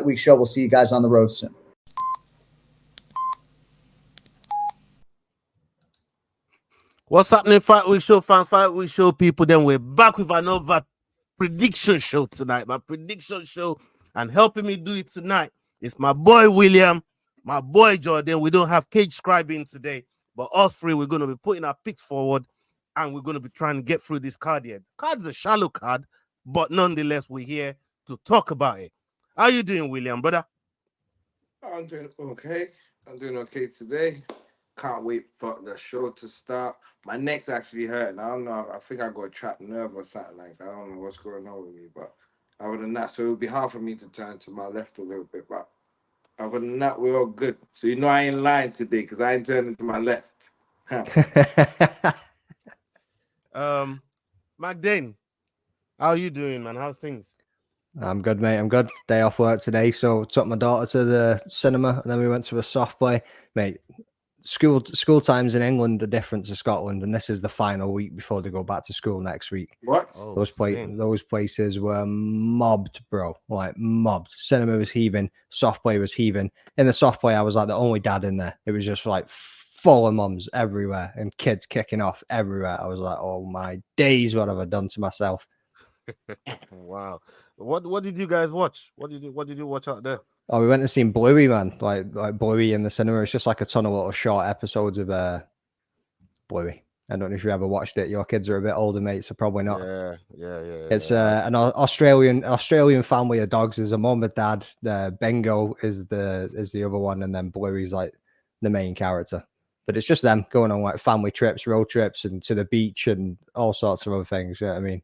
Week show. We'll see you guys on the road soon. What's happening, Fight Week Show fans, Fight Week Show people? Then we're back with another prediction show tonight. My prediction show, and helping me do it tonight is my boy William, my boy Jordan. We don't have Cage Scribing today, but us three, we're going to be putting our picks forward, and we're going to be trying to get through this card here. The card's a shallow card, but nonetheless, we're here to talk about it. How you doing, William, brother? I'm doing okay. I'm doing okay today. Can't wait for the show to start. My neck's actually hurting. I don't know. I think I got a trapped nerve or something like that. I don't know what's going on with me, but other than that, so it would be hard for me to turn to my left a little bit. But other than that, we're all good. So you know I ain't lying today because I ain't turning to my left. McDane, how are you doing, man? How's things? I'm good, mate. I'm good. Day off work today, so took my daughter to the cinema, and then we went to a soft play. Mate, school times in England are different to Scotland, and this is the final week before they go back to school next week. What? Oh, those places were mobbed, bro. Like mobbed. Cinema was heaving, soft play was heaving. In the soft play, I was like the only dad in there. It was just like full of mums everywhere and kids kicking off everywhere. I was like, oh my days, what have I done to myself? Wow. What did you guys watch? What did you watch out there? Oh, we went to see Bluey, man. Like Bluey in the cinema. It's just like a ton of little short episodes of Bluey. I don't know if you ever watched it. Your kids are a bit older, mate, so probably not. Yeah. It's an Australian family of dogs. There's a mom and dad. Bingo is the other one, and then Bluey's like the main character. But it's just them going on like family trips, road trips, and to the beach and all sorts of other things. You know what I mean?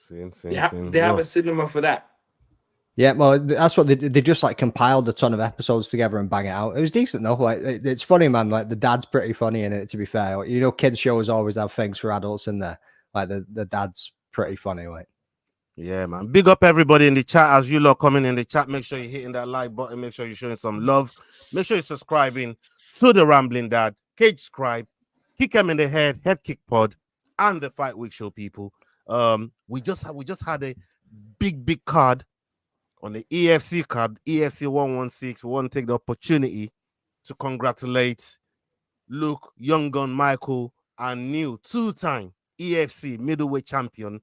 They have a cinema for that. Yeah, well, that's what they just like compiled a ton of episodes together and bang it out. It was decent though. Like it's funny, man. Like the dad's pretty funny in it, to be fair. Like, you know, kids shows always have things for adults in there. Like the dad's pretty funny. Like, yeah, man. Big up everybody in the chat. As you lot coming in the chat, make sure you're hitting that like button. Make sure you're showing some love. Make sure you're subscribing to the Rambling Dad, Cage Scribe, Kick Him in the Head Kick Pod, and the Fight Week Show people. We just had a big card on the EFC card, EFC 116. We want to take the opportunity to congratulate Luke, Young Gun Michael, and new two-time EFC middleweight champion,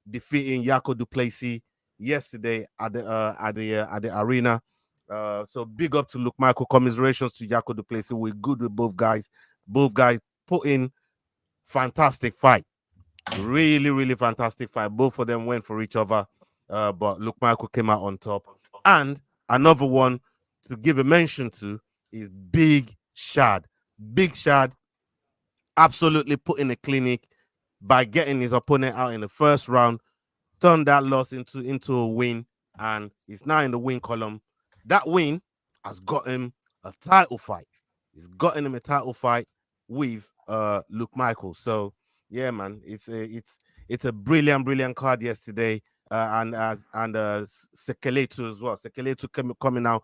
defeating Jaco Du Plessis yesterday at the arena. So big up to Luke Michael. Commiserations to Jaco Du Plessis. We're good with both guys. Both guys put in fantastic fight. Really fantastic fight. Both of them went for each other. But Luke Michael came out on top. And another one to give a mention to is Big Shad. Big Shad absolutely put in a clinic by getting his opponent out in the first round, turned that loss into a win, and he's now in the win column. That win has got him a title fight. He's gotten him a title fight with Luke Michael. So yeah, man, it's a brilliant card yesterday. And Figueiredo as well. Figueiredo coming out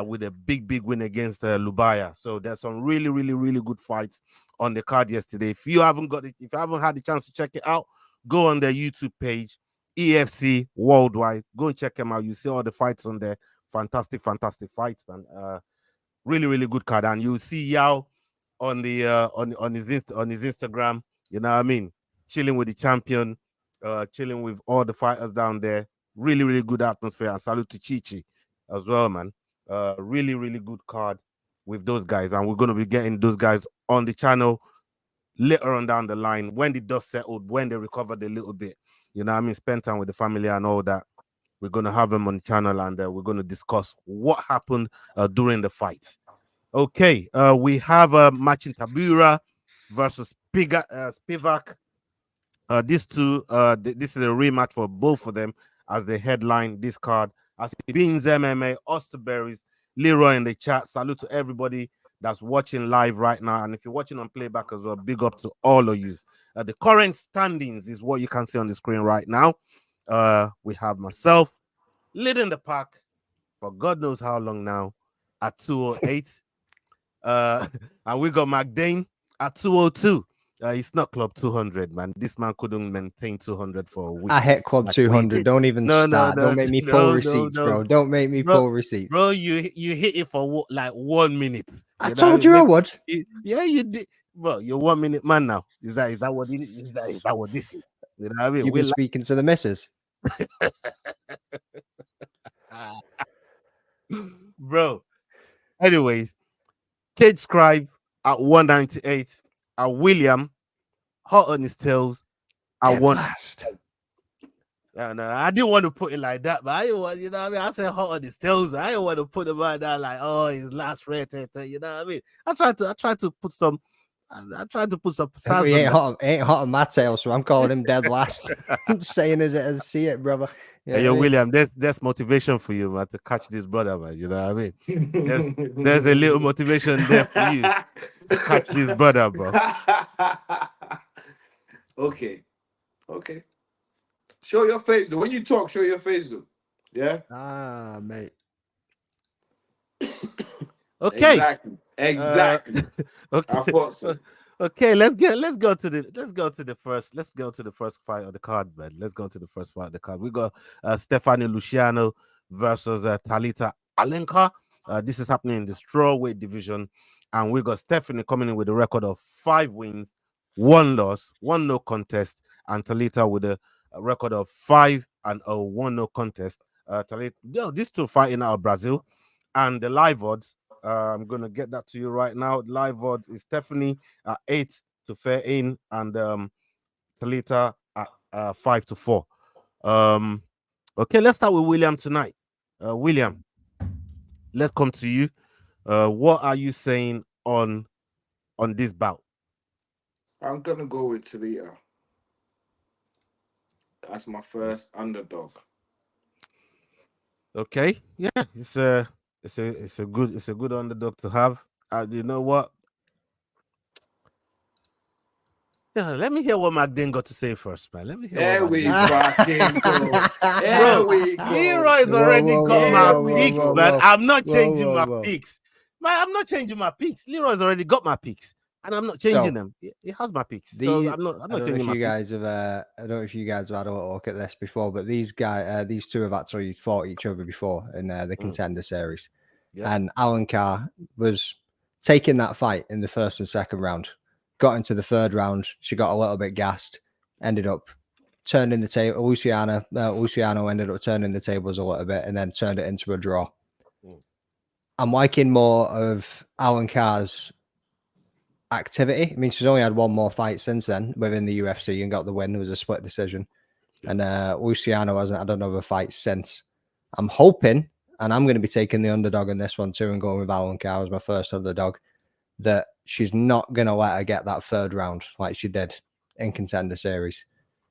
with a big win against Lubaya. So there's some really good fights on the card yesterday. If you haven't had the chance to check it out, go on their YouTube page, EFC Worldwide. Go and check them out. You see all the fights on there. Fantastic fights, man. Really good card. And you'll see Yao on the on his Instagram. You know what I mean? Chilling with the champion. Chilling with all the fighters down there. Really good atmosphere. And salute to Chichi as well, man. Really good card with those guys. And we're going to be getting those guys on the channel later on down the line when the dust settled, when they recovered a little bit. You know what I mean? Spend time with the family and all that. We're going to have them on the channel, and we're going to discuss what happened during the fight. Okay, we have Marcin Tybura versus Spivac. These two, this is a rematch for both of them as they headline this card. As Beans MMA, Osterberries, Leroy in the chat. Salute to everybody that's watching live right now. And if you're watching on playback as well, big up to all of you. The current standings is what you can see on the screen right now. We have myself leading the pack for God knows how long now at 208. And we got McDane at 202. It's not Club 200, man. This man couldn't maintain 200 for a week. I hit Club like we 200. did. Don't even No, start. Don't make me pull receipts, bro. Don't make me pull receipts. Bro, you hit it for like 1 minute. I told you I would. Yeah, you did. Bro, you're 1 minute man now. Is that what it is? Is that what this is? You know what I mean? You've been speaking to the missus. Bro. Anyways, Cage Scribe at 198. William hot on his tails. I want. No, I didn't want to put it like that, but I didn't want, you know what I mean? I said hot on his tails. I didn't want to put him out there like, oh, his last red, you know what I mean? I tried to put some pizzazz He ain't on hot on my tail, so I'm calling him dead last. I'm saying as it as see it, brother. Yeah, hey, yo, William, there's motivation for you, man, to catch this brother, man. You know what I mean? There's a little motivation there for you to catch this brother, bro. Okay. Show your face, though. When you talk, show your face, though. Yeah? Mate. Okay. Exactly. Okay. I thought so. Okay, let's go to the first fight of the card, man. Let's go to the first fight of the card. We got Stephanie Luciano versus Talita Alenka. This is happening in the strawweight division, and we got Stephanie coming in with a record of 5 wins, 1 loss, 1 no contest, and Talita with a record of 5 and 1 no contest. Talita, these two fighting out of Brazil, and the live odds. I'm gonna get that to you right now. Live odds is Stephanie at 8 to fair in, and Talita at 5 to 4. Okay, let's start with William tonight. William, let's come to you. What are you saying on this bout? I'm gonna go with Talita. That's my first underdog. Okay, yeah, it's a good underdog to have. You know what? Yeah, let me hear what McDane got to say first, man. Let me hear what we fucking go. Bro, Leroy's already got my picks, man. I'm not changing my picks. Man, I'm not changing my picks. Leroy's already got my picks, and I'm not changing them. He has my picks, so I'm not changing my picks. I don't know if you guys have had a look at this before, but these two have actually fought each other before in the Contender Series. Yeah. And Alan Carr was taking that fight in the first and second round. Got into the third round. She got a little bit gassed. Ended up turning the table. Luciano ended up turning the tables a little bit and then turned it into a draw. I'm liking more of Alan Carr's activity. I mean, she's only had 1 more fight since then within the UFC and got the win. It was a split decision. Yeah. And Luciano hasn't had another fight since. I'm hoping, and I'm going to be taking the underdog in this one too and going with Alan Carr as my first underdog, that she's not going to let her get that third round like she did in Contender Series.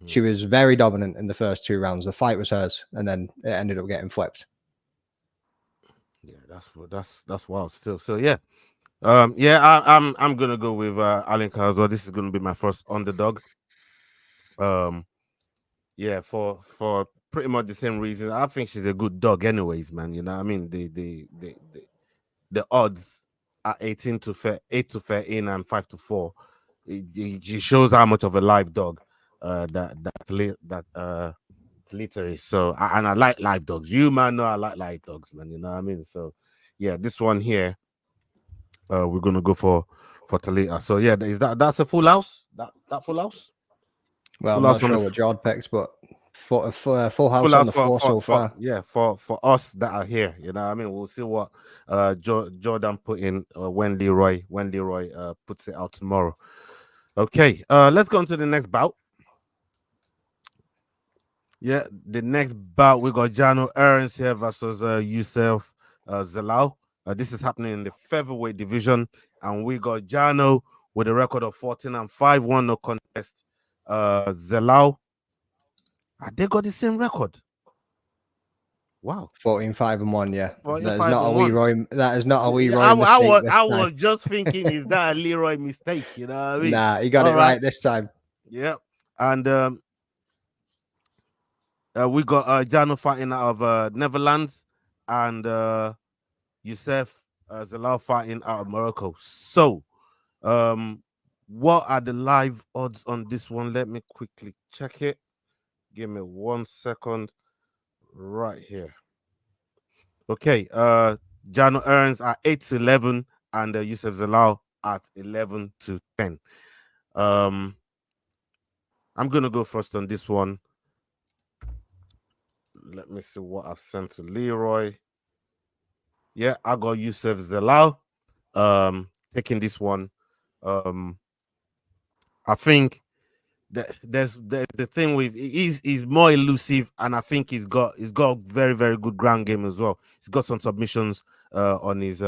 She was very dominant in the first 2 rounds. The fight was hers, and then it ended up getting flipped. Yeah, that's wild still. So yeah. I'm gonna go with Alenka as well. This is gonna be my first underdog. Yeah, for pretty much the same reason. I think she's a good dog, anyways, man. You know what I mean? The odds are 8 to fair in and 5 to 4. It shows how much of a live dog that Talita is. So and I like live dogs. You man know I like live dogs, man. You know what I mean? So yeah, this one here. We're gonna go for Talita. So yeah, that's a full house? That full house? Well, full I'm not sure what Jord picks, but full house on the floor so far. Yeah, for us that are here, you know what I mean? We'll see what Jordan put in when Leroy puts it out tomorrow. Okay, let's go on to the next bout. Yeah, the next bout we got Jano Ernst here versus Yusuf Zalal. This is happening in the featherweight division, and we got Jano with a record of 14 and 5, 1 no contest. Zalal, they got the same record. Wow, 14-5 and 1. Yeah, that is not a Leroy. That is not a Leroy mistake. I was just thinking, is that a Leroy mistake? You know what I mean? Nah, he got it right this time. Yeah, and we got Jano fighting out of Netherlands, and Yusuf Zalal fighting out of Morocco. So, What are the live odds on this one? Let me quickly check it. Give me 1 second. Right here. Okay. Jano Earns at 8-11 and Yusuf Zalal at 11-10. I'm gonna go first on this one. Let me see what I've sent to Leroy. Yeah, I got Yusuf Zalal taking this one. I think there's the thing with he's more elusive, and I think he's got very, very good ground game as well. He's got some submissions on his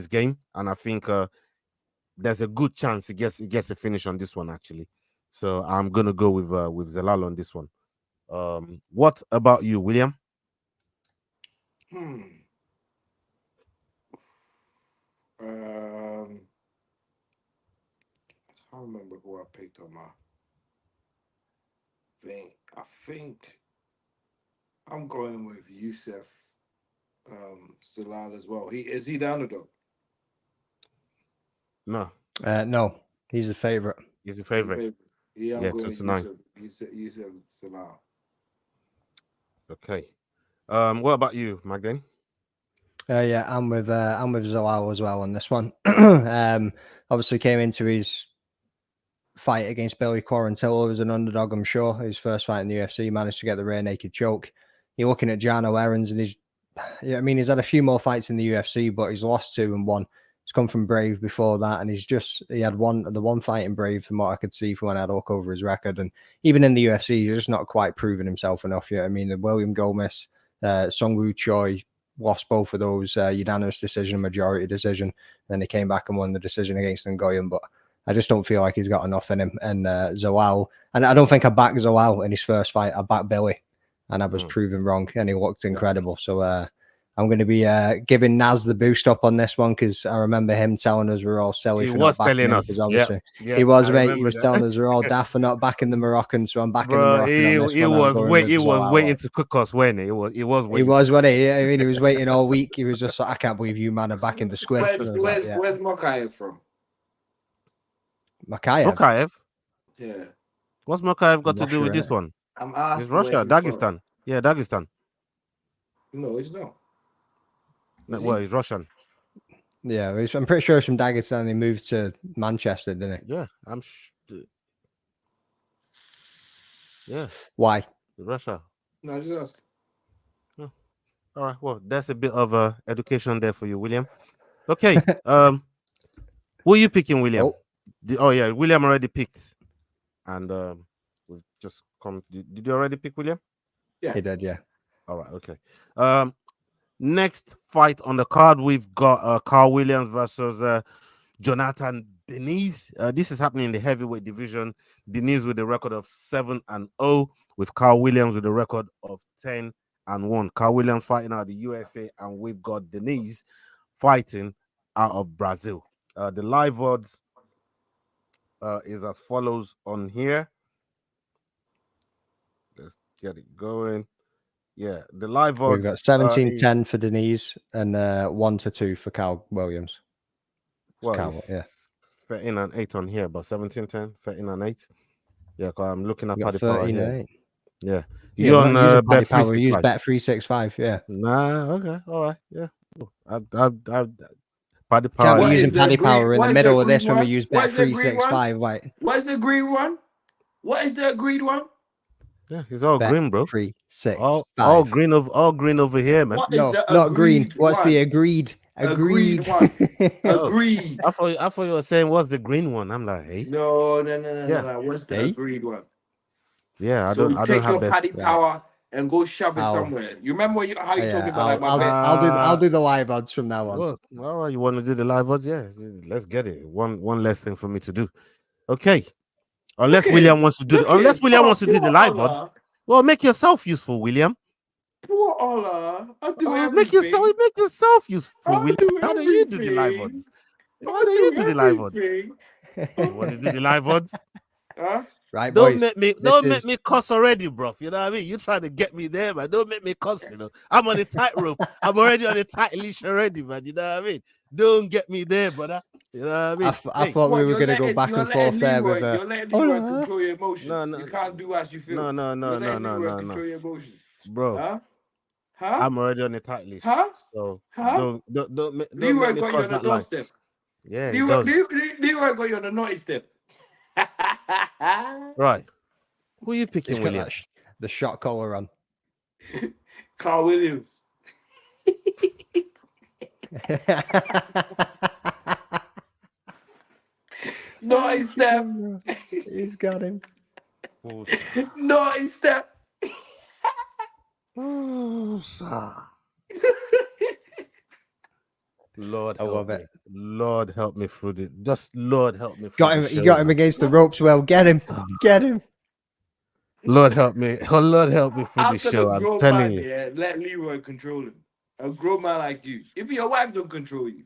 game, and I think there's a good chance he gets a finish on this one actually. So I'm gonna go with Zalal on this one. What about you, William? I can't remember who I picked on my thing. I think I'm going with Yusuf Zalal as well. Is he the underdog? No. No, he's a favorite. He's a favorite. Yeah, I'm going 2-9. Yusuf Zalal. Okay. What about you, Magdalene? Yeah, I'm with Zalal as well on this one. Obviously came into his fight against Billy Quarantillo as an underdog, I'm sure. His first fight in the UFC, managed to get the rear naked choke. You're looking at Jano Earns, and he's had a few more fights in the UFC, but he's lost 2 and 1. He's come from Brave before that, and he had the one fight in Brave from what I could see from when I had a look over his record. And even in the UFC, he's just not quite proven himself enough yet. I mean, the William Gomez, Sung Woo Choi lost both of those unanimous decision, majority decision. Then he came back and won the decision against Ngoyan, but I just don't feel like he's got enough in him. And Zalal, and I don't think I backed Zalal in his first fight. I backed Billy, and I was proven wrong, and he looked incredible. So I'm going to be giving Naz the boost up on this one, because I remember him telling us we're all silly. He for was not backing telling him, us. obviously. Yeah, he was, mate. I He was remember telling that. us we're all daft for not backing the Moroccans, so I'm backing the Bro, Moroccan on this he one. was waiting to cook us, wasn't he? He was waiting. He was, wasn't he? I mean, he was waiting all week. He was just like, I can't believe you, man, are backing the squid. Where's Makayev from? Makayev? Yeah. What's Makayev got to do with Russia, this one? I'm asking. It's Russia, Dagestan. Yeah, Dagestan. No, it's not. Well, he's Russian. Yeah, I'm pretty sure he's from Dagestan. He moved to Manchester, didn't he? Yeah, yeah. Why? Russia. No, just ask. All right. Well, that's a bit of education there for you, William. Okay. Who are you picking, William? Oh yeah, William already picked, and we've just come. Did you already pick William? Yeah, he did. Yeah. All right. Okay. Next fight on the card, we've got Carl Williams versus Jonathan Denise. This is happening in the heavyweight division. Denise with a record of 7-0, with Carl Williams with a record of 10-1. Carl Williams fighting out of the USA, and we've got Denise fighting out of Brazil. The live odds is as follows on here. Let's get it going. Yeah, the live odds. We've got 17-10 for Denise and 1-2 for Carl Williams. Well, Carl, yeah. 13-8 on here, but 17-10, 13-8. Yeah, because I'm looking at Paddy 13 Power here. 8. Yeah, You're on Bet Power. Use 365. Bet 365. Yeah. Nah, okay, all right, yeah. Paddy Power. Can't be using Paddy Power in the middle of this when we use Bet 365. Right. What's the green one? What is the agreed one? Yeah, it's all Bet green, bro. 365. All green over here, man. What is the not green. agreed What's one? the agreed? Agreed one. Agreed. I thought you were saying what's the green one. I'm like, hey. No. Yeah. What's the agreed one? Yeah, I So don't take have your Bet. Paddy Power and go shove it somewhere. You remember how you talking about I'll do the live odds from now on. Well, all right, you want to do the live odds? Yeah, let's get it. One less thing for me to do. Okay. Unless William wants to do the live odds. Well, make yourself useful, William. Poor Allah. I'll do everything. Make yourself useful, William. How do you do the live odds? How do you do the live odds? You want to do the live odds? Huh? Right, Don't boys, make me cuss already, bro. You know what I mean? You trying to get me there, man. Don't make me cuss, you know. I'm on a tightrope. I'm already on a tight leash already, man. You know what I mean? Don't get me there, brother. You know what I mean? I thought we were going to go back and forth there with You're letting Leroy control your emotions. No. You can't do as you feel. No. You're letting Leroy control your emotions. Bro. Huh? I'm already on the tight list. Huh? So Huh? don't Leroy make me got you cross on the that line. doorstep. Yeah, he does. Leroy got you on the naughty step. Right. Who are you picking, William? The shot collar on. Carl Williams. Naughty step. He's got him. Naughty step. Oh, sir. Lord, I love help it. me. Lord, help me through this. Just Lord, help me. Got him. You got him against the ropes. Well, get him. Get him. Lord, help me. Oh, Lord, help me through How this can show. a I'm grown telling man, you. yeah, let Leroy control him? A grown man like you. If your wife don't control you.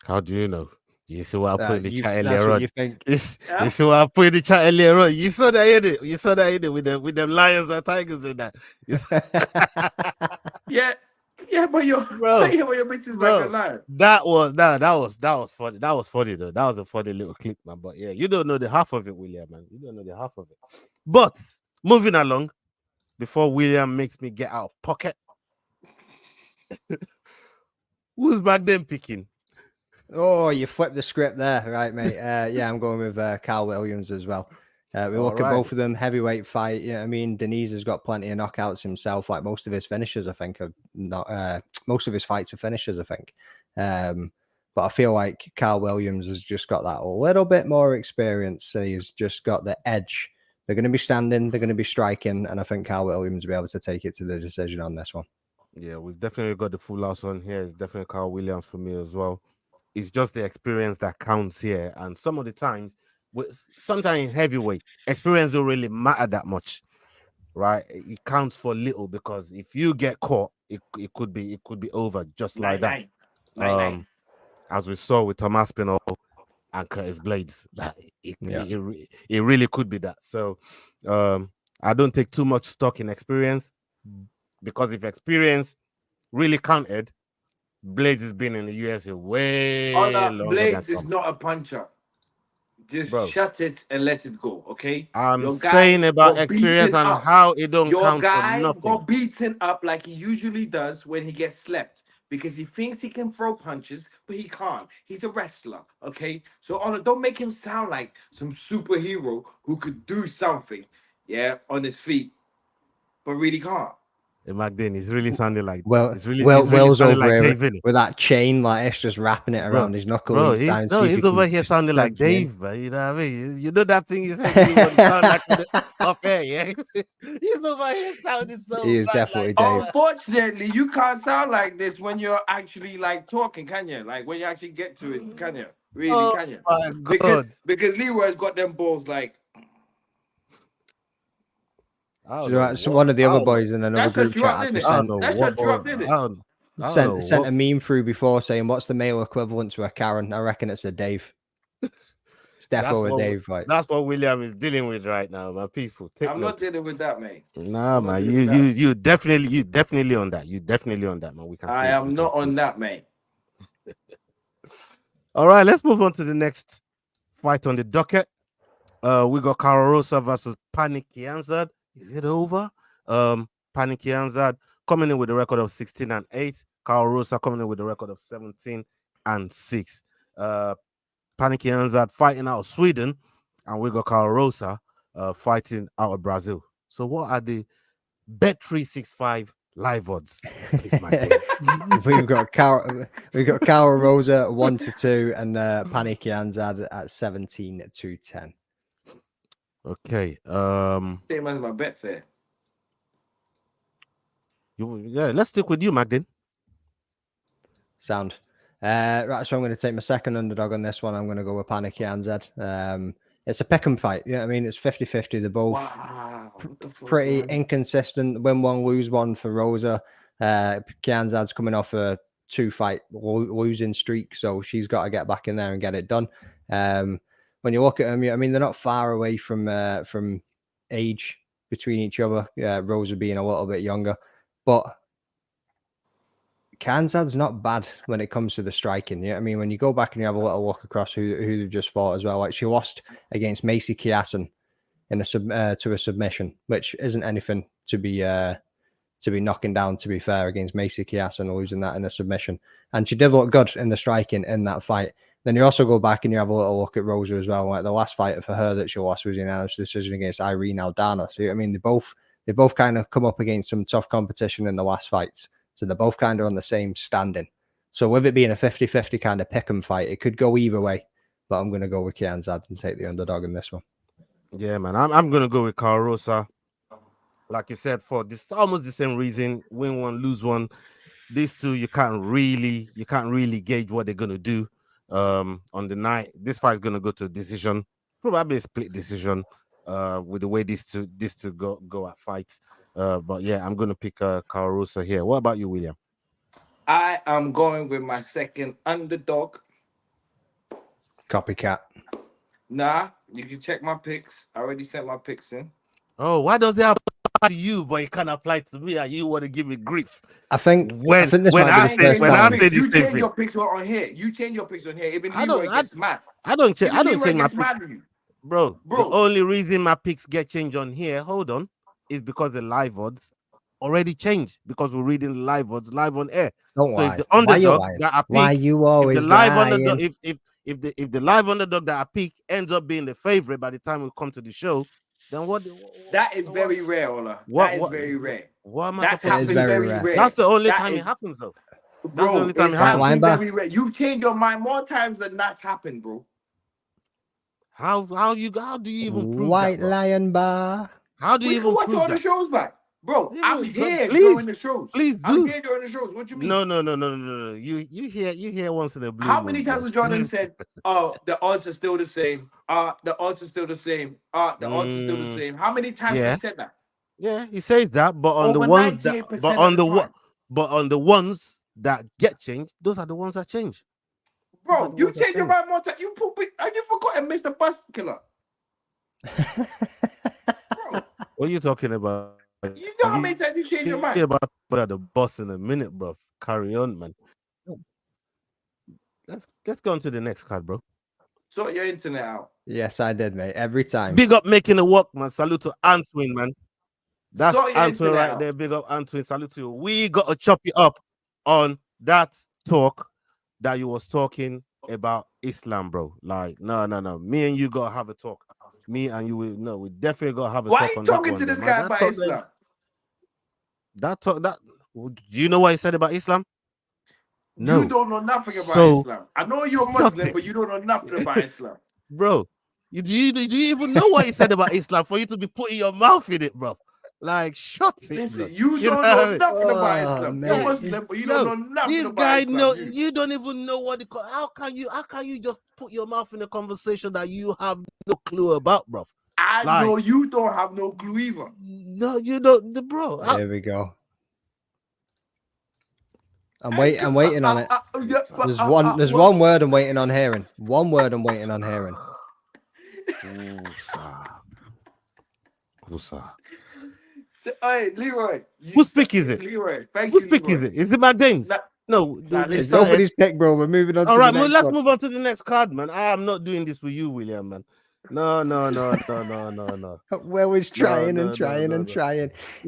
How do you know? You see what I put in the chat That's earlier what on. you think. You see what I put in the chat earlier on. You saw that in it. You saw that in it with them lions and tigers in that. Yeah, but your missus like a lion. That was funny. That was funny though. That was a funny little clip, man. But yeah, you don't know the half of it, William, man. You don't know the half of it. But moving along, before William makes me get out of pocket, who's back then picking? Oh, you flipped the script there, right, mate? Yeah, I'm going with Carl Williams as well. We look at both of them, heavyweight fight. Yeah, I mean, Denise has got plenty of knockouts himself. Like most of his finishes, I think, are not. Most of his fights are finishes, I think. But I feel like Carl Williams has just got that little bit more experience. So he's just got the edge. They're going to be standing, they're going to be striking, and I think Carl Williams will be able to take it to the decision on this one. Yeah, we've definitely got the full house on here. It's definitely Carl Williams for me as well. It's just the experience that counts here. And some of the times, sometimes in heavyweight, experience don't really matter that much, right? It counts for little because if you get caught, it could be over just like that. As we saw with Thomas Pinot and Curtis Blades, it really could be that. So I don't take too much stock in experience because if experience really counted, Blades has been in the UFC way longer Blades than is not a puncher. Just shut it and let it go, okay? I'm saying about experience and how it don't count for nothing. Your guy got beaten up like he usually does when he gets slept because he thinks he can throw punches, but he can't. He's a wrestler, okay? So don't make him sound like some superhero who could do something, on his feet, but really can't. Magdane, he's really sounding like Will's over like here Dave, with that chain, like it's just wrapping it around his knuckle each time. He's over here sounding like Dave, but you know what I mean? You know that thing you said you sound like off air, yeah? He's over here sounding so he is definitely like Dave. Unfortunately, you can't sound like this when you're actually like talking, can you? Like when you actually get to it, can you? Really, can you? My God. Because Leroy's got them balls like. So one of the other boys in another group chat sent a meme through before saying, "What's the male equivalent to a Karen?" I reckon it's a Dave. It's definitely a Dave. Right? That's what William is dealing with right now, my people. I'm not dealing with that, mate. Nah, man. You definitely on that. You definitely on that, man. We can. I am not on that, mate. All right, let's move on to the next fight on the docket. We got Carosa versus Panikianzad. Is it over? Panikianzad coming in with a record of 16-8. Carosa coming in with a record of 17-6. Panikianzad fighting out of Sweden, and we got Carosa fighting out of Brazil. So, what are the Bet365 live odds? We've got Carosa 1-2 and Panikianzad at 17-10. Okay. Same as my Betfair. Let's stick with you, Magdane. Sound. Right, so I'm going to take my second underdog on this one. I'm going to go with Panikianzad. It's a pick'em fight. Yeah, I mean, it's 50-50. They're both pretty inconsistent. Win one, lose one for Rosa. Kianzad's coming off a 2-fight losing streak, so she's got to get back in there and get it done. When you look at them, I mean, they're not far away from age between each other. Rosa being a little bit younger, but Khanzad's not bad when it comes to the striking. You know what I mean? When you go back and you have a little look across who they've just fought as well, like she lost against Macy Kiasen in to a submission, which isn't anything to be knocking down, to be fair, against Macy Kiasen, losing that in a submission. And she did look good in the striking in that fight. Then you also go back and you have a little look at Rosa as well. Like the last fight for her that she lost was in unanimous decision against Irene Aldana. So I mean, they both kind of come up against some tough competition in the last fights. So they're both kind of on the same standing. So with it being a 50-50 kind of pick 'em fight, it could go either way. But I'm going to go with Khanzad and take the underdog in this one. Yeah, man. I'm going to go with Carl Rosa. Like you said, for this almost the same reason, win one, lose one. These two, you can't really gauge what they're going to do on the night. This fight is going to go to a decision, probably a split decision with the way these two go at fights. But yeah, I'm going to pick Carl Rosa here. What about you, William? I am going with my second underdog. Copycat. Nah, you can check my picks. I already sent my picks in. Oh, why does it apply to you, but it can't apply to me? And you want to give me grief? I think when I say you change your picks on here. You change your picks on here. Even Leroy gets mad. I don't change my picks. Bro, the only reason my picks get changed on here, hold on, is because the live odds already changed, because we're reading the live odds live on air. Don't lie. If the underdog that I pick, why you always if the live lying? underdog, if the live underdog that I pick ends up being the favorite by the time we come to the show, then what? That is very rare, Ola. That is very rare. What am I That's supposed to do? very rare. That's the only time it happens, though. Bro, it's happened very rare. You've changed your mind more times than that's happened, bro. How do you even prove White that, Lion Bar? How do you even prove that? We can watch all the shows back. Bro, I'm here during the shows. Please do. I'm here during the shows. What do you mean? No. You hear once in a blue. How many times has Jordan said, "Oh, the odds are still the same. The odds are still the same. The odds are still the same." How many times has he said that? Yeah, he says that, but on over the ones that, on the ones that get changed, those are the ones that change. Bro, you change your mind more time. Have you forgotten Mr. Bus Killer? Bro, what are you talking about? You know how many times you change your mind? About the boss in a minute, bro. Carry on, man. Let's go on to the next card, bro. Sort your internet out. Yes, I did, mate. Every time. Big up making it work, man. Salute to Antwin, man. That's Antwin right there. Big up Antwin. Salute to you. We got to chop you up on that talk that you was talking about Islam, bro. Like, no. Me and you got to have a talk. Me and you, we definitely got to have a talk. Why are you talking to this guy about Islam? Do you know what he said about Islam? No. You don't know nothing about Islam. I know you're Muslim, but you don't know nothing about Islam. Bro, do you even know what he said about Islam for you to be putting your mouth in it, bro? Like, shut it. Listen, you don't know nothing about Islam. You're Muslim, but you don't know nothing about Islam. You don't even know what it. How can you just put your mouth in a conversation that you have no clue about, bro? I know you don't have no clue either. No, you don't, bro. There we go. I'm waiting on it. There's one word I'm waiting on hearing. One word I'm waiting on hearing. Usa. Hey, Leroy. Whose pick is it? Leroy, thank you. Whose pick is it? Is it my James? No, it's nobody's pick, bro. We're moving on. All right, let's move on to the next card, man. I am not doing this with you, William, man. No. Well, he's trying and trying. He's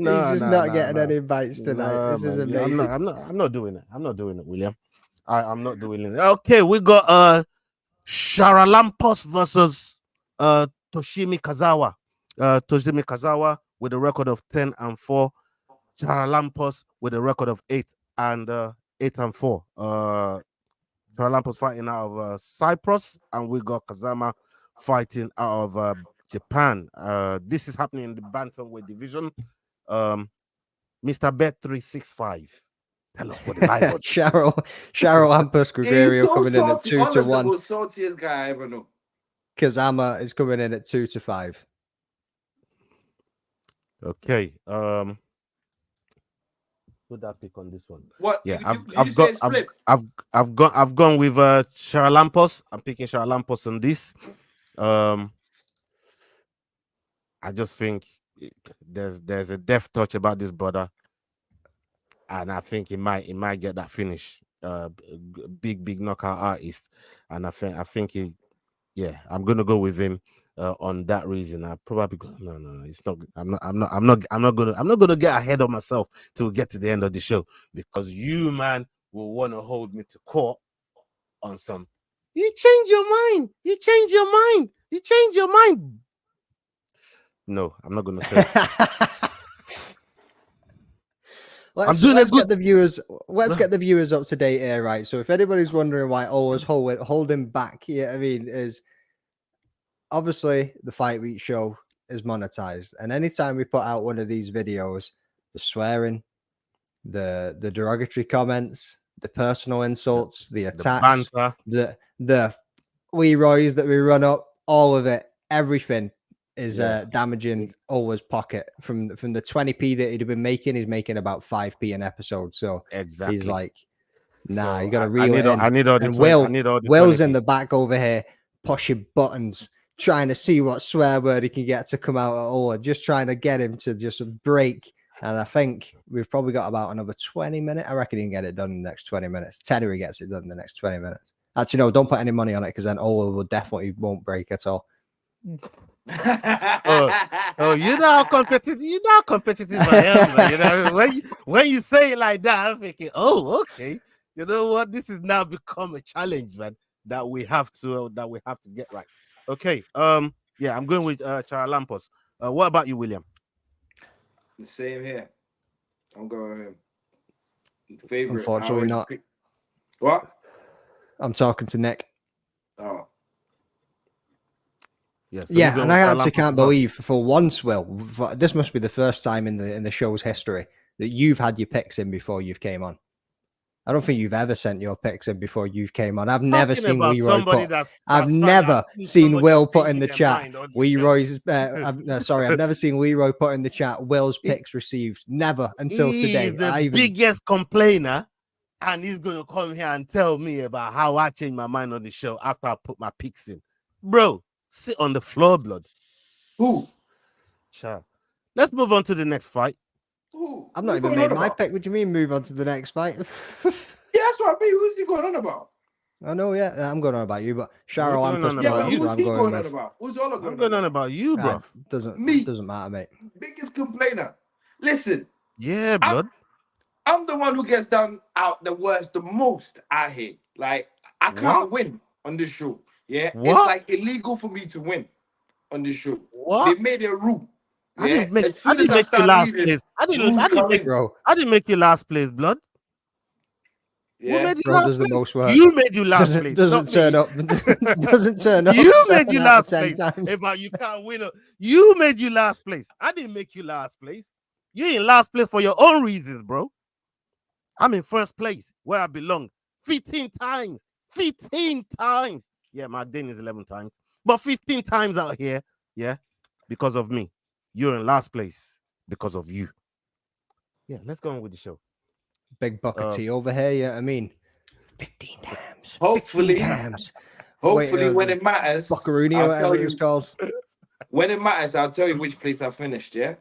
just not getting any bites tonight. This is amazing. I'm not doing it. I'm not doing it, William. I'm not doing it. Okay, we got Charalampos versus Toshimi Kazawa. Toshimi Kazawa with a record of 10-4. Charalampos with a record of 8-4. Charalampos fighting out of Cyprus, and we got Kazama fighting out of Japan. This is happening in the bantamweight division. Mr. Bet365, tell us what the line was. Charalampos Gregorio coming in at 2-1. The most saltiest guy I ever know. Kazama is coming in at 2-5. Okay. Put that pick on this one. What? Yeah, I've gone with Charalampos. I'm picking Charalampos on this. I just think there's a deft touch about this brother. and I think it might get that finish. Big knockout artist, and I think he, yeah, I'm gonna go with him on that reason. I probably go, no, it's not. I'm not gonna get ahead of myself till we get to the end of the show, because you, man, will want to hold me to court on some. You change your mind. You change your mind. You change your mind. No, I'm not gonna say it. Let's get the viewers up to date here, right? So if anybody's wondering why always hold him back, yeah, I mean, is obviously the Fight Week show is monetized, and anytime we put out one of these videos, the swearing, the derogatory comments, the personal insults, the attacks, the Leroy's that we run up, all of it, everything is damaging Always pocket. From the 20p that he'd have been making, he's making about 5p an episode. So exactly, he's like, nah, you gotta reel it in. I need all the 20, I need all the Will's 20p. in the back over here pushing buttons, trying to see what swear word he can get to come out at all, just trying to get him to just break. And I think we've probably got about another 20 minutes. I reckon he can get it done in the next 20 minutes. Tennery gets it done in the next 20 minutes. Actually, no, don't put any money on it, because then Ola will definitely won't break at all. Oh, you know how competitive I am. Man. You know, when you say it like that, I'm thinking, oh, okay. You know what? This has now become a challenge, man, that we have to get right. Okay. Yeah, I'm going with Charalampos. What about you, William? The same here. I'm going with him. Favorite. Unfortunately, not. What? I'm talking to Nick. Oh. Yeah, and I actually can't believe for once, Will, this must be the first time in the show's history that you've had your picks in before you've came on. I don't think you've ever sent your picks in before you came on. I've never seen Leroy put. I've never seen Will put in the chat. Leroy's. I've never seen Leroy put in the chat. Will's picks received. Never until today. The biggest complainer, and he's going to come here and tell me about how I changed my mind on the show after I put my picks in, bro. Sit on the floor, blood. Who? Sure. Let's move on to the next fight. Who? I've not even made my pick. What do you mean move on to the next fight? Yeah, that's what I mean. Who's he going on about? I know, yeah. I'm going on about you, but Cheryl Lampus. Yeah, but who's he going on about? Who's all I'm going on about you, bro. Doesn't matter, mate. Biggest complainer. Listen. Yeah, blood. I'm the one who gets done out the worst, the most out here. Like, I can't win on this show. Yeah, it's like illegal for me to win on this show. What? They made a rule. Yeah? I didn't make you last place. I didn't make you last place, blood. Yeah, made you last place? The most work. You made you last place. Doesn't turn up. Doesn't turn up. You made you last place. About you can't win. You made you last place. I didn't make you last place. You're in last place for your own reasons, bro. I'm in first place where I belong. 15 times. 15 times. Yeah, Magdane is 11 times. But 15 times out here, yeah, because of me. You're in last place because of you. Yeah, let's go on with the show. Big bucket of tea over here, yeah, I mean. 15 times. Hopefully. 15 times. Hopefully, when it matters. Buckaroonie, or whatever it was called. When it matters, I'll tell you which place I finished, yeah?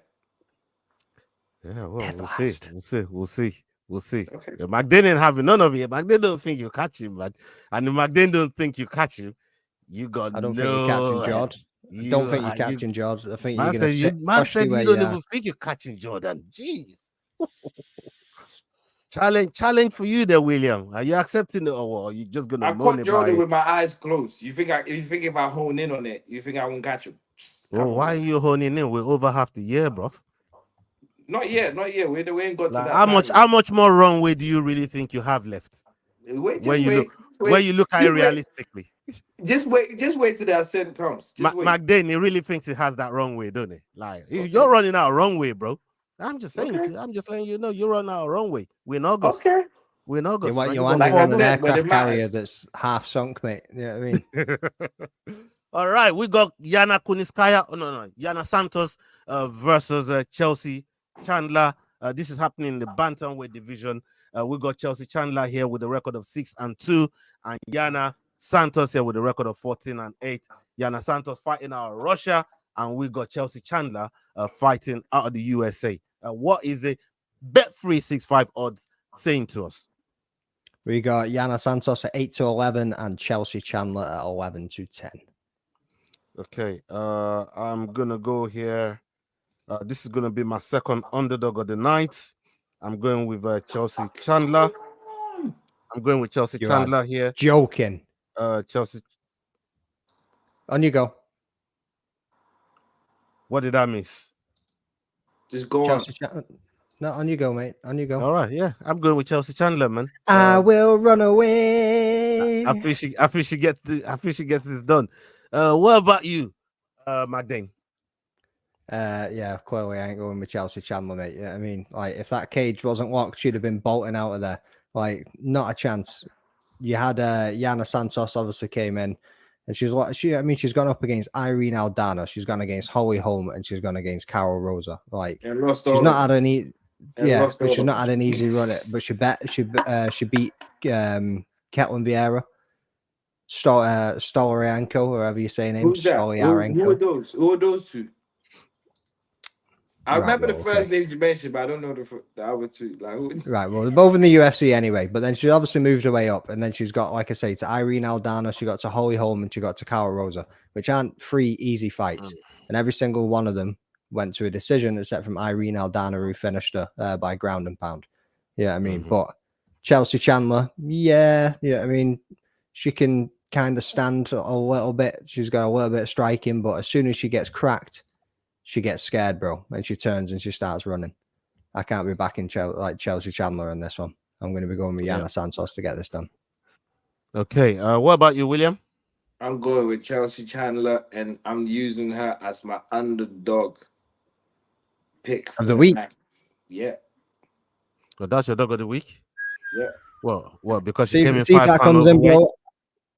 Yeah, well, we'll see. Okay. Yeah, Magdane ain't having none of it. Magdane don't think you catch him, man. And if Magdane don't think you catch him, you got I don't think you're catching Jord. I don't think you're catching Jord. I think you're going to sit. Man said you don't even think you're catching Jordan. Jeez. Challenge for you there, William. Are you accepting it, or are you just going to moan about it? I caught Jordan with my eyes closed. You think if I hone in on it, you think I won't catch him? Well, why are you honing in? We're over half the year, bro. Not yet. We ain't got like, to that. How much more runway do you really think you have left? When you look at it realistically. Just wait till the ascent comes. Magdane, he really thinks he has that wrong way, don't he? Like you're running out wrong way, bro. I'm just saying. Okay. I'm just letting you know you're running out wrong way. We're in August. Okay. We're in August. You're on an aircraft carrier that's half sunk, mate. You know what I mean? All right, we got Yana Kuniskaya. Yana Santos versus Chelsea Chandler. This is happening in the bantamweight division. We got Chelsea Chandler here with a record of 6-2, and Yana Santos here with a record of 14-8. Yana Santos fighting out of Russia, and we got Chelsea Chandler fighting out of the USA. What is the Bet365 odds saying to us? We got Yana Santos at 8-11 and Chelsea Chandler at 11-10. Okay, I'm gonna go here. This is gonna be my second underdog of the night. I'm going with Chelsea Chandler. I'm going with Chelsea You Chandler here. Joking. Chelsea. On you go. What did I miss? Just go Chelsea No, on you go, mate. On you go. All right, yeah, I'm going with Chelsea Chandler, man. I will run away. I feel she gets this done. What about you, Magdane? Yeah, clearly I ain't going with Chelsea Chandler, mate. Yeah, I mean, like if that cage wasn't locked, she'd have been bolting out of there. Like, not a chance. You had Yana Santos obviously came in, and she's gone up against Irene Aldana, she's gone against Holly Holm, and she's gone against Carol Rosa. Like, she's not had any. Yeah, but she's not had an easy run at. But she beat Ketlin Vieira, Stolarienko, whoever you say her name. Who's that? Who are those? Who are those two? I remember the first names you mentioned, but I don't know the other two. Like, who? Right, well, they're both in the UFC anyway, but then she obviously moved her way up, and then she's got, like I say, to Irene Aldana, she got to Holly Holm, and she got to Carol Rosa, which aren't 3 easy fights, and every single one of them went to a decision, except from Irene Aldana, who finished her by ground and pound. Yeah, I mean, but Chelsea Chandler, yeah, I mean, she can kind of stand a little bit. She's got a little bit of striking, but as soon as she gets cracked, she gets scared, bro, and she turns and she starts running. I can't be backing Chelsea Chandler on this one. I'm going to be going with Yana Santos to get this done. Okay. What about you, William? I'm going with Chelsea Chandler, and I'm using her as my underdog pick Of the week. Night. Yeah. Well, that's your dog of the week? Yeah. Well, because see she came in if that comes in, bro.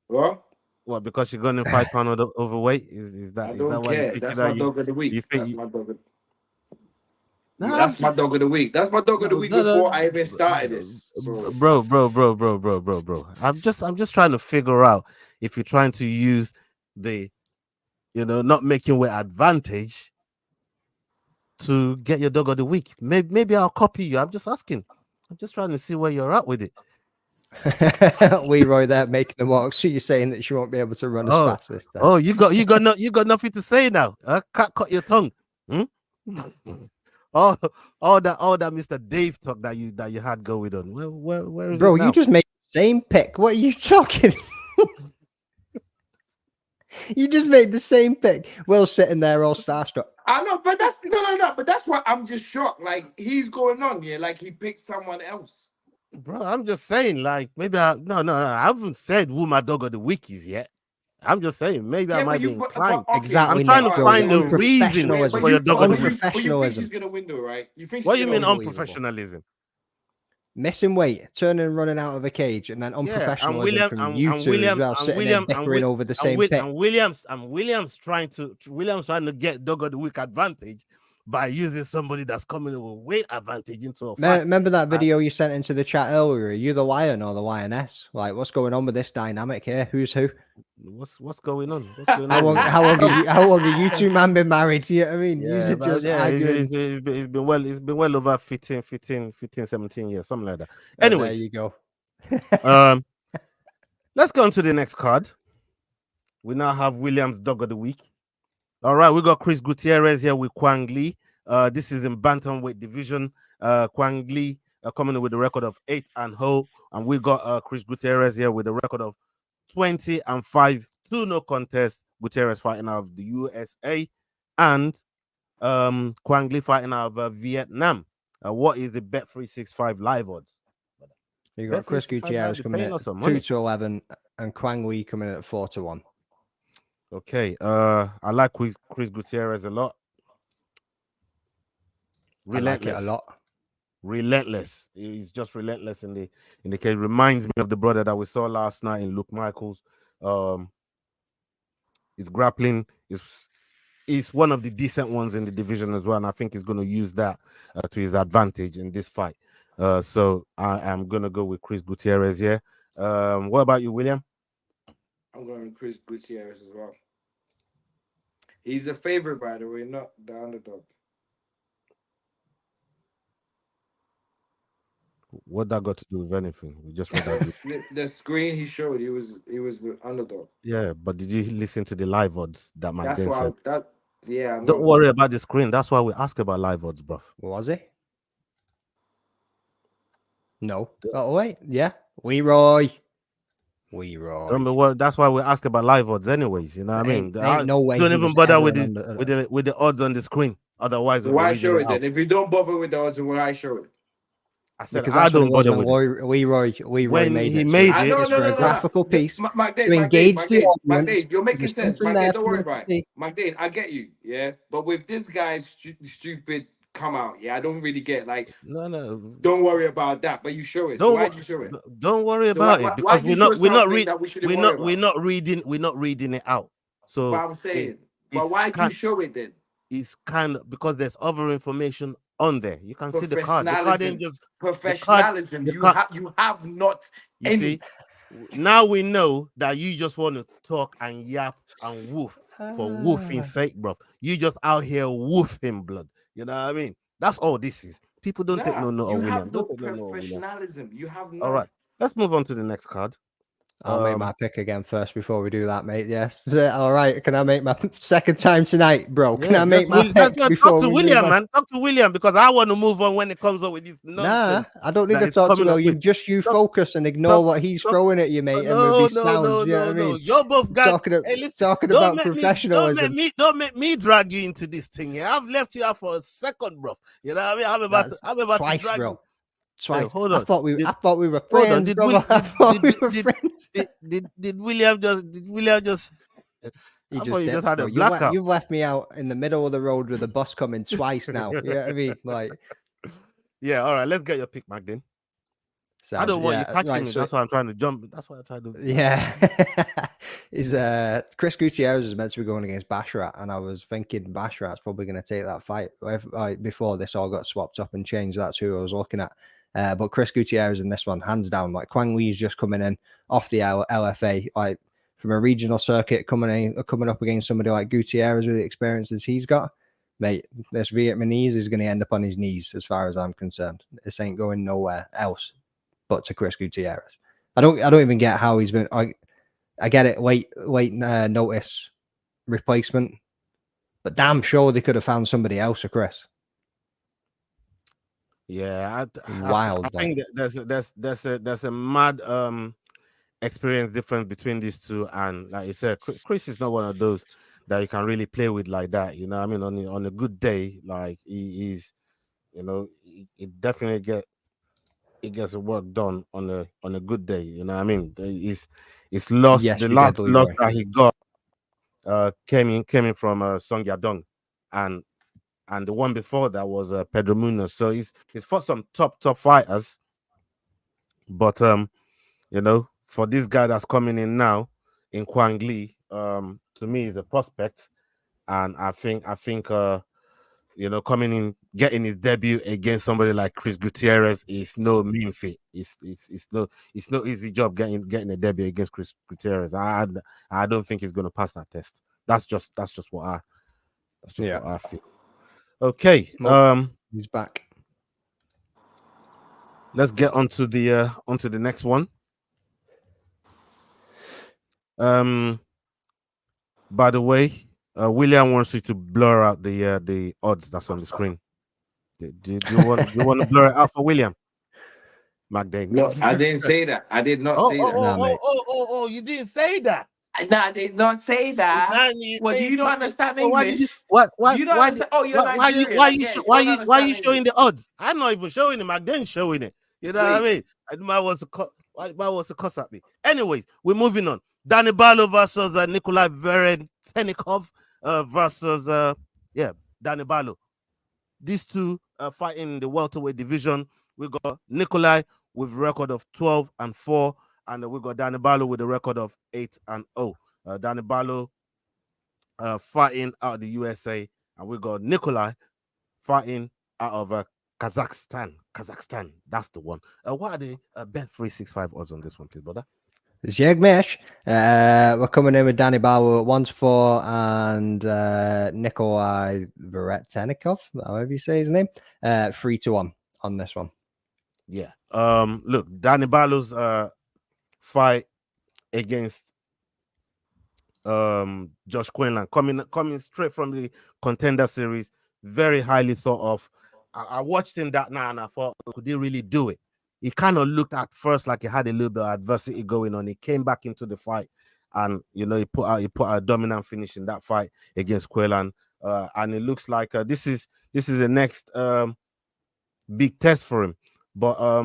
What? What, because you're going in 5 pounds overweight? I don't care. That's my dog of the week. That's my dog of That's my dog of the week. That's my dog of the week before I even started this. So. Bro. I'm just trying to figure out if you're trying to use the, not making weight advantage to get your dog of the week. Maybe I'll copy you. I'm just asking. I'm just trying to see where you're at with it. Leroy there making the mark. So you're saying that she won't be able to run as fast this time. Oh, you got nothing to say now. Can't cut your tongue. all that Mr. Dave talk that you had going on. Where is bro? It now? You just made the same pick. What are you talking? You just made the same pick. Will sitting there all starstruck. I know, but that's no. But that's why I'm just shocked. Like, he's going on here, like he picked someone else. Bro, I'm just saying, like, maybe I haven't said who my dog of the week is yet. I'm just saying, maybe I might be inclined. Exactly. I'm trying to find the reason for your dog of the week. But you think she's gonna win, though, right? What do you mean unprofessionalism? Missing weight, turning and running out of a cage, and then unprofessionalism from you two as well, sitting there bickering over the same pick. And Williams trying to get dog of the week advantage by using somebody that's coming with weight advantage into a fight. Remember that video you sent into the chat earlier? Are you the lion or the lioness? Like, what's going on with this dynamic here? Who's who? What's going on? How long are you two man been married? You know what I mean? It's been well over 15, 17 years, something like that. Anyways, there you go. Let's go on to the next card. We now have Williams dog of the week. All right, we got Chris Gutierrez here with Kwang Lee. This is in bantamweight division. Kwang Lee coming in with a record of 8-0, and we got Chris Gutierrez here with a record of 20-5, 2-no contest. Gutierrez fighting out of the USA, and Kwang Lee fighting out of Vietnam. What is the Bet365 live odds? You got Chris Gutierrez coming in at 2-11, and Kwang Lee coming in at 4-1. Okay, I like Chris Gutierrez a lot. Relentless. I like it a lot. Relentless. He's just relentless in the case. Reminds me of the brother that we saw last night in Luke Michaels. His grappling is one of the decent ones in the division as well, and I think he's going to use that to his advantage in this fight. So I am going to go with Chris Gutierrez here. What about you, William? I'm going with Chris Gutierrez as well. He's a favorite, by the way, not the underdog. What that got to do with anything? We just read that. The screen he showed, he was the underdog. Yeah, but did you listen to the live odds that Mike That's then why said? yeah. I Don't know. worry about the screen. That's why we ask about live odds, bro. Was he? No. Oh wait, yeah. Leroy. Don't be worried. That's why we ask about live odds, anyways. You know what I mean? Ain't no way Don't he even was bother ever with an with the odds on the screen. Otherwise, So we'll be why reading show it it out. then? If you don't bother with the odds, why show it? I said because I that's what it don't was bother when with it. Leroy When made he it. made I it, know, It's no, for no, a no, no. graphical piece Mike to Dane, engage the audience. You're making There's sense. something Mike Dane, there don't for worry them to about it. see. Mike Dane, I get you, yeah. But with this guy's stupid come out, yeah, I don't really get like. no. Don't worry about that, but you show it. So why'd you show it? Don't worry So about it because why'd you show we're not something that we shouldn't worry about? we're not reading it out. But So I'm saying, but it's why'd you show it then? it's kind of because there's other information on there. You can see the card. The card ain't Professionalism. just Professionalism. the You card. have not You any. see, now we know that you just want to talk and yap and woof for woofing sake, bro. You just out here woofing blood. You know what I mean? That's all this is. People don't take Nah, no note you of William. have no Don't take no note of William. professionalism. You have All none. right, let's move on to the next card. I'll make my pick again first before we do that, mate. Yes. All right. Can I make my second time tonight, bro? Can I make my pick before talk to we William, move on? man. Talk to William because I want to move on when it comes up with this Nah, nonsense. I don't need that to he's talk to coming up you. with. You focus and ignore what he's throwing at you, mate, and maybe sounds. You know what I mean? You're both guys. Talking Hey, listen, talking about professionalism. Don't make me drag you into this thing. Yeah, I've left you out for a second, bro. You know what I mean? I'm about to Twice, drag bro. you. Twice. Hey, hold on. I thought we were friends, Did brother. I thought we were friends. Did William just? He I thought just you did, just had bro. a blackout. You've left me out in the middle of the road with a bus coming twice now. You know what I mean? Like, yeah. All right, let's get your pick, Magdalene. I don't want you catching me. That's why I'm trying to jump. That's why I try to. Yeah. Is Chris Gutierrez is meant to be going against Basharat, and I was thinking Basharat's probably going to take that fight. Before this all got swapped up and changed, that's who I was looking at. But Chris Gutierrez in this one, hands down. Like Quang Lee's just coming in off the LFA, like from a regional circuit, coming up against somebody like Gutierrez with the experiences he's got. Mate, this Vietnamese is going to end up on his knees, as far as I'm concerned. This ain't going nowhere else but to Chris Gutierrez. I don't even get how he's been. I get it, late notice replacement, but damn sure they could have found somebody else for Chris. Yeah, wild. I think there's a mad experience difference between these two, and like you said, Chris is not one of those that you can really play with like that. You know what I mean? On a good day, like he's, you know, he definitely gets the work done on a good day. You know what I mean? It's lost. Yes, the last loss that he got came in from Song Yadong, and the one before that was Pedro Munoz. So he's fought some top fighters, but you know, for this guy that's coming in now in Quang Lee, to me is a prospect, and I think you know, coming in, getting his debut against somebody like Chris Gutierrez is no mean feat. It's no easy job getting a debut against Chris Gutierrez. I don't think he's going to pass that test. That's just what I feel. Okay, he's back. Let's get onto the next one. By the way, William wants you to blur out the odds that's on the screen. Do you want to blur it out for William? Magdane. No, I didn't say that. I did not say that. Oh, you didn't say that. No, I did not say that. Well, do you not understand English? Why you don't understand? Oh, you're Nigerian. Why you showing the odds? I'm not even showing it. Magdane showing it. You know what I mean? Might want to cuss at me. Anyways, we're moving on. Danny Barlow versus Nikolai Veretenikov versus Danny Barlow. These two fighting in the welterweight division. We got Nikolai with a record of 12-4, and we got Danny Barlow with a record of 8-0. Danny Barlow fighting out of the USA, and we got Nikolai fighting out of Kazakhstan. That's the one. What are the Bet365 odds on this one, please, brother? Zhegmesh. We're coming in with Danny Barlow at 1-4 and Nikolai Veretenikov, however you say his name, 3-1 on this one. Yeah. Look, Danny Barlow's fight against Josh Quinlan coming straight from the Contender Series, very highly thought of. I watched him that night and I thought, could he really do it? He kind of looked at first like he had a little bit of adversity going on. He came back into the fight, and you know he put out a dominant finish in that fight against Quinlan. And it looks like this is the next big test for him. But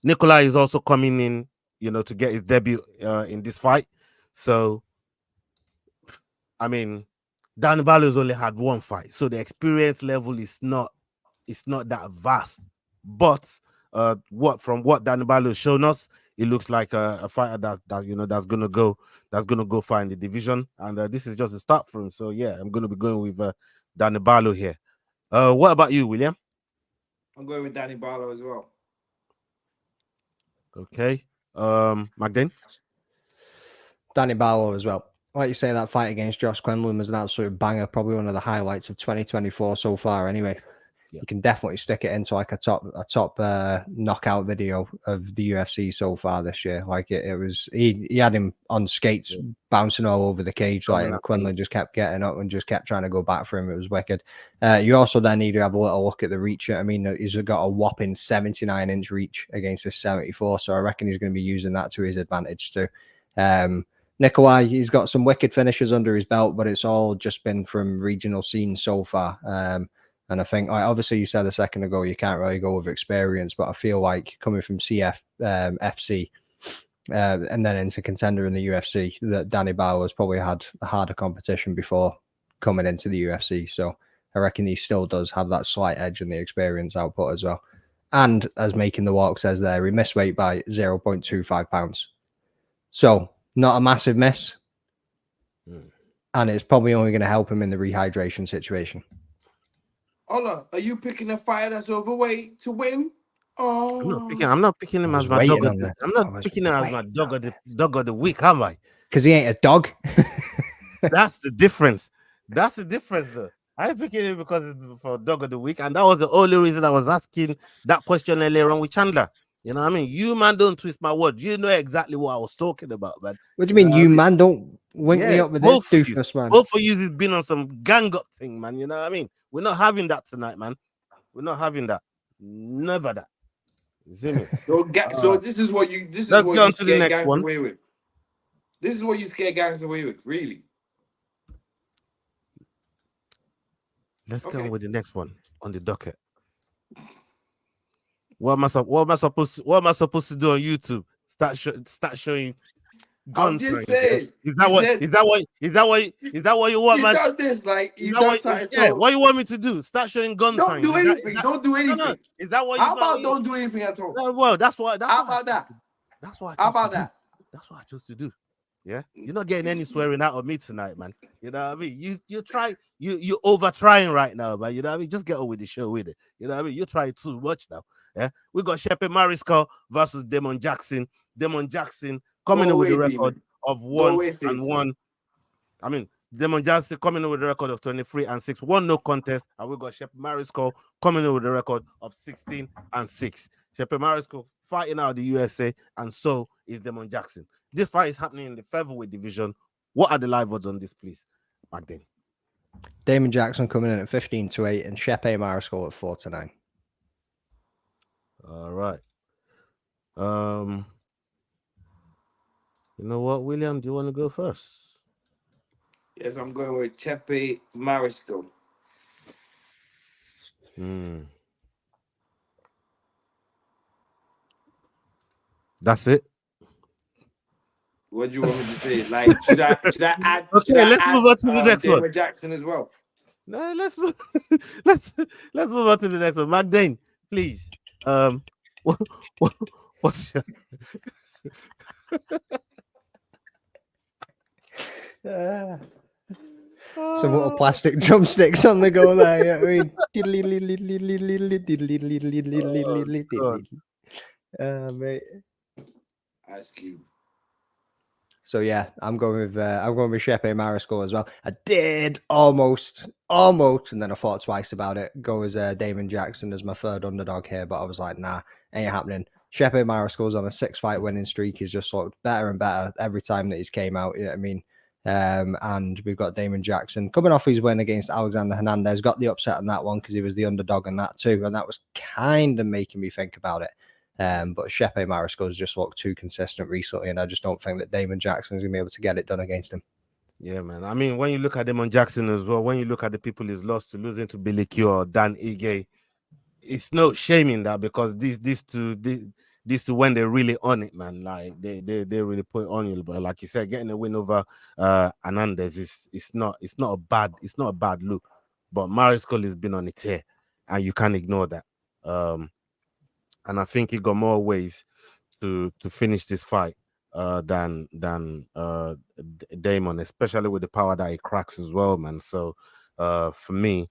Nikolai is also coming in, you know, to get his debut in this fight. So, I mean, Dan Barlow's only had one fight, so the experience level is not that vast. But from what Dan Barlow's shown us, it looks like a fighter that's gonna go far in the division, and this is just a start for him. So yeah, I'm gonna be going with Dan Barlow here. What about you, William? I'm going with Danny Barlow as well. Okay. Magdane? Danny Barlow as well. Like you say, that fight against Josh Quinlan was an absolute banger, probably one of the highlights of 2024 so far. Anyway, Yeah. You can definitely stick it into like a top knockout video of the UFC so far this year. Like it was, he had him on skates bouncing all over the cage, like, and Quinlan just kept getting up and just kept trying to go back for him. It was wicked. You also then need to have a little look at the reach. I mean, he's got a whopping 79-inch reach against his 74, so I reckon he's going to be using that to his advantage too. Nikolai, he's got some wicked finishes under his belt, but it's all just been from regional scenes so far. And I think, obviously, you said a second ago you can't really go with experience, but I feel like coming from FC and then into contender in the UFC, that Danny Barlow has probably had a harder competition before coming into the UFC. So I reckon he still does have that slight edge in the experience output as well. And as Making the Walk says there, he missed weight by 0.25 pounds. So not a massive miss. And it's probably only going to help him in the rehydration situation. Ola, are you picking a fighter that's overweight to win? Oh, I'm not picking him as my dog. I'm not picking him as my dog of the week, am I? Because he ain't a dog. That's the difference. That's the difference, though. I'm picking him because it's for dog of the week, and that was the only reason I was asking that question earlier on with Chandler. You know what I mean? You, man, don't twist my word. You know exactly what I was talking about, man. What do you mean, you, man? Don't link me up with this doofus, man. Both of you have been on some gang up thing, man. You know what I mean? We're not having that tonight, man. We're not having that. Never that. You see me? So this is what you. This is let's what go you on to the scare next gangs one. away with. This is what you scare gangs away with, really. Let's go on with the next one on the docket. What am I supposed to do on YouTube? Start showing gun signs. Is that what you want, man? You done this, like you done something. Yeah, what you want me to do? Start showing gun signs. Don't do anything. Don't do anything. No. Is that what? How about don't do anything at all? No, well, that's what. How about that? That's what. How about that? That's what I chose to do. Yeah, you're not getting any swearing out of me tonight, man. You know what I mean? You over trying right now, man. You know what I mean? Just get on with the show with it. You know what I mean? You're trying too much now. Yeah, we got Shepe Mariscal versus Damon Jackson. Damon Jackson coming in with a record of 1-1. I mean, Damon Jackson coming in with a record of 23-6, 1 no contest, and we got Shepe Mariscal coming in with a record of 16-6. Shepe Mariscal fighting out of the USA, and so is Damon Jackson. This fight is happening in the featherweight division. What are the live odds on this, please, Magdane? Damon Jackson coming in at 15-8 and Shepe Mariscal at 4-9. All right. You know what, William? Do you want to go first? Yes, I'm going with Shepe Mariscal. That's it. What do you want me to say? Like, should I add? Okay, let's move on to the next one. Damon Jackson as well. No, let's move on to the next one. Magdane, please. What's your... Some little plastic drumsticks on the go there. I mean, Ice Cube. So yeah, I'm going with Serghei Mariscal as well. I did almost, and then I thought twice about it. Go as Damon Jackson as my third underdog here, but I was like, nah, ain't happening. Serghei Mariscal's on a 6-fight winning streak. He's just looked better and better every time that he's came out. You know what I mean? And we've got Damon Jackson coming off his win against Alexander Hernandez. Got the upset on that one because he was the underdog in that too, and that was kind of making me think about it. But Serghei Mariscal has just looked too consistent recently, and I just don't think that Damon Jackson is going to be able to get it done against him. Yeah, man. I mean, when you look at Damon Jackson as well, when you look at the people he's lost to, losing to Billy Q or Dan Ige, it's no shame in that, because these two when they're really on it, man, like they really put it on you. But like you said, getting a win over Hernandez it's not a bad look. But Mariscal has been on it here, and you can't ignore that. And I think he got more ways to finish this fight than Damon, especially with the power that he cracks as well, man. So for me,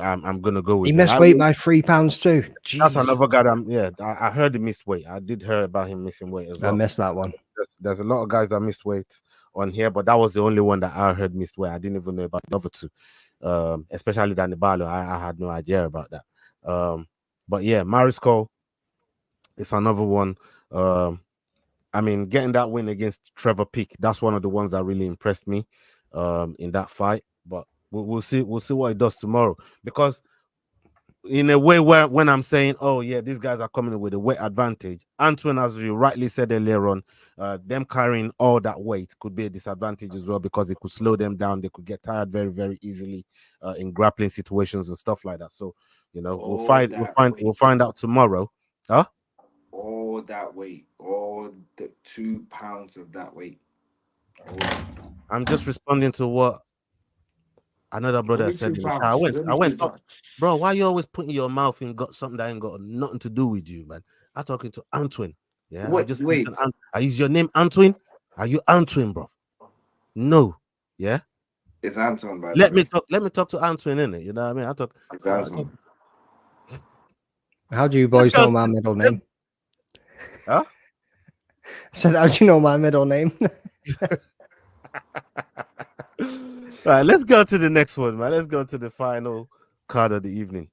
I'm gonna go with he it. missed weight by 3 pounds too. Jeez. That's another guy that I heard he missed weight. I did hear about him missing weight as well. I missed that one. There's a lot of guys that missed weight on here, but that was the only one that I heard missed weight. I didn't even know about the other two, especially Danny Barlow. I had no idea about that. But yeah, Mariscal is another one. I mean, getting that win against Trevor Peek, that's one of the ones that really impressed me in that fight. But we'll see what he does tomorrow, because in a way where when I'm saying, oh yeah, these guys are coming with a weight advantage, Antoine, as you rightly said earlier on, them carrying all that weight could be a disadvantage as well, because it could slow them down. They could get tired very, very easily in grappling situations and stuff like that. So, you know, we'll find out tomorrow. Huh? All that weight, all the 2 pounds of that weight. I'm just responding to what another brother said in the chat. I went, bro, why you always putting your mouth in got something that ain't got nothing to do with you, man? I'm talking to Antoine. Yeah, what? Wait, is your name Antoine? Are you Antoine, bro? No. Yeah. It's Antoine, by Let me talk to Antoine, innit? You know what I mean? It's Antoine. How do you boys know my middle name? Huh? I said, how do you know my middle name? Right, let's go to the next one, man. Let's go to the final card of the evening.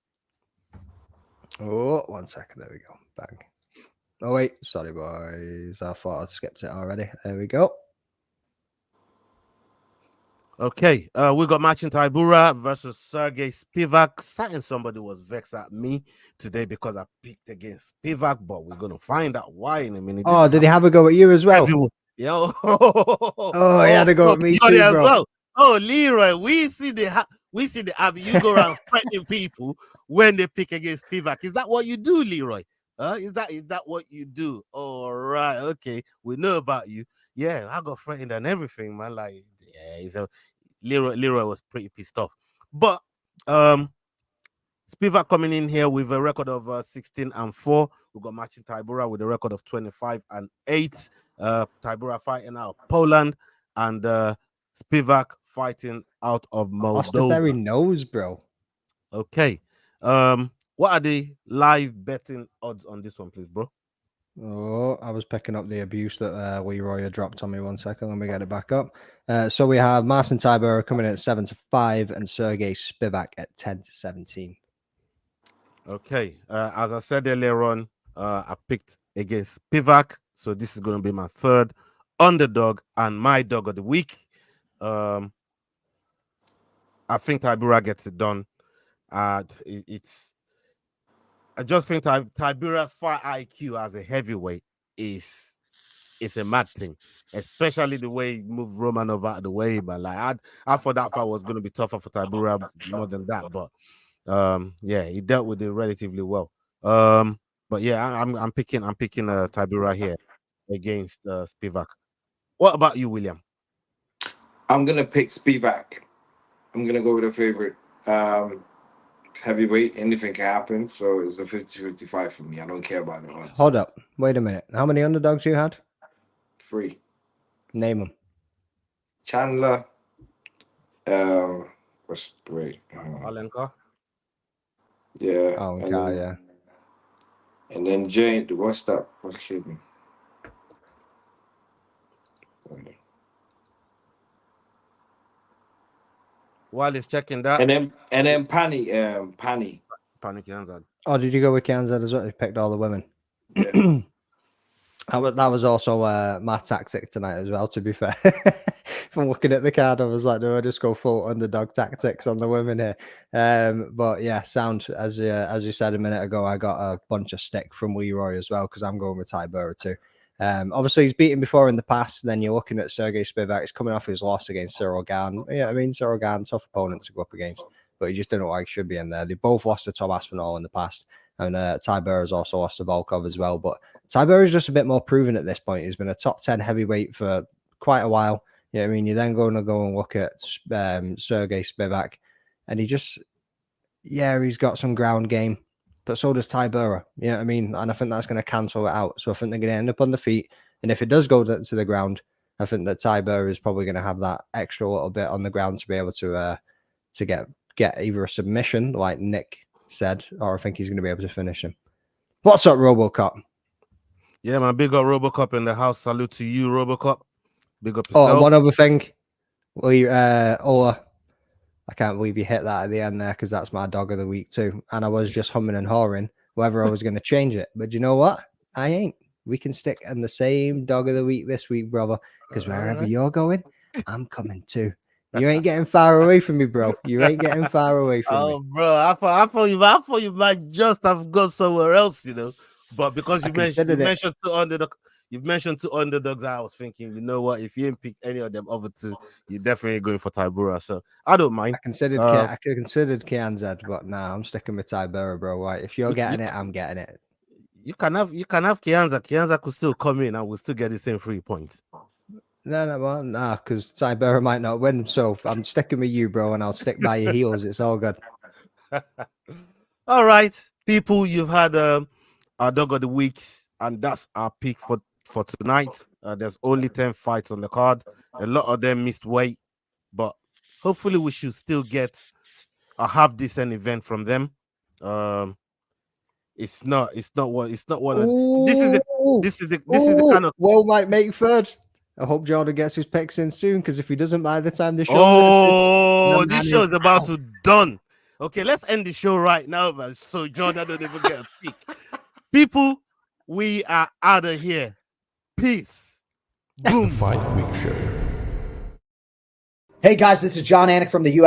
Oh, 1 second. There we go. Bang. Oh, wait. Sorry, boys. I thought I'd skipped it already. There we go. Okay, we got Marcin Tybura versus Serghei Spivac. Somebody was vexed at me today because I picked against Spivac, but we're gonna find out why in a minute. Oh, did he have a go at you as well? Yo, oh, he had a go at me too, bro. Well. Oh, Leroy, we see the Abby. You go around threatening people when they pick against Spivac. Is that what you do, Leroy? Is that what you do? All right, okay, we know about you. Yeah, I got threatened and everything, man. Like, yeah, Leroy was pretty pissed off. But Spivac coming in here with a record of 16-4. We got Marcin Tybura with a record of 25-8. Tybura fighting out of Poland, and Spivac fighting out of Moldova. Lost the very nose, bro. Okay. What are the live betting odds on this one, please, bro? Oh, I was picking up the abuse that Leroy had dropped on me. 1 second. Let me get it back up. So we have Marcin Tybura coming in at 7-5 and Serghei Spivac at 10-17. Okay. As I said earlier on, I picked against Spivac, so this is going to be my third underdog and my dog of the week. I think Tybura gets it done. I just think Tybura's fight IQ as a heavyweight is a mad thing, especially the way he moved Romanov out of the way. But like I thought that fight was going to be tougher for Tybura more than that. But yeah, he dealt with it relatively well. But yeah, I'm picking Tybura here against Spivac. What about you, William? I'm gonna pick Spivac. I'm gonna go with a favorite. Heavyweight, anything can happen. So it's a 50-50 fight for me. I don't care about the odds. Hold up. Wait a minute. How many underdogs you had? 3. Name them. Chandler. Alenka. Yeah. Oh, okay, yeah. And then Jane. What's that? What's his name? While he's checking that, And then Pani. Panic Hanzad. Oh, did you go with Kansas as well? You picked all the women. Yeah. That was also my tactic tonight as well, to be fair. From looking at the card, I was like, no, I just go full underdog tactics on the women here. But yeah, sound, as you said a minute ago, I got a bunch of stick from Leroy as well, because I'm going with Tybura too. Obviously, he's beaten before in the past. Then you're looking at Serghei Spivac. He's coming off his loss against Serghei. Yeah, I mean, Serghei, tough opponent to go up against, but he just didn't look like he should be in there. They both lost to Tom Aspinall in the past. And Tybura has also lost to Volkov as well. But Tybura is just a bit more proven at this point. He's been a top 10 heavyweight for quite a while. You know what I mean? You're then going to go and look at Serghei Spivac. And he's got some ground game. But so does Tybura. You know what I mean? And I think that's going to cancel it out. So I think they're going to end up on the feet. And if it does go to the ground, I think that Tybura is probably going to have that extra little bit on the ground to be able to get either a submission like Nick said, or I think he's going to be able to finish him. What's up, RoboCop? Yeah, man. Big up RoboCop in the house. Salute to you, RoboCop. Big up Oh, yourself. and one other thing. Ola, I can't believe you hit that at the end there, because that's my dog of the week too. And I was just humming and hawing whether I was going to change it. But you know what? I ain't. We can stick in the same dog of the week this week, brother, because wherever you're going, I'm coming too. You ain't getting far away from me, bro. You ain't getting far away from me. Oh, bro, I thought you might just have gone somewhere else, you know. But because you've mentioned two underdogs, I was thinking, you know what? If you didn't pick any of them other two, you're definitely going for Tybura. So I don't mind. I considered KNZ, but nah, I'm sticking with Tybura, bro. Right? If you're getting it, I'm getting it. You can have Kianza. Kianza could still come in and we'll still get the same 3 points. No, because Tybura might not win. So I'm sticking with you, bro, and I'll stick by your heels. It's all good. All right, people, you've had our dog of the week, and that's our pick for tonight. There's only 10 fights on the card. A lot of them missed weight, but hopefully we should still get a half decent event from them. It's not one of this is the kind of well might make third. I hope Jordan gets his picks in soon, because if he doesn't by the time the show, this show is about to done. Okay, let's end the show right now, man. So Jordan don't even get a pick. People, we are out of here. Peace. Boom. Fight Week Show. Hey guys, this is John Anik from the UFC.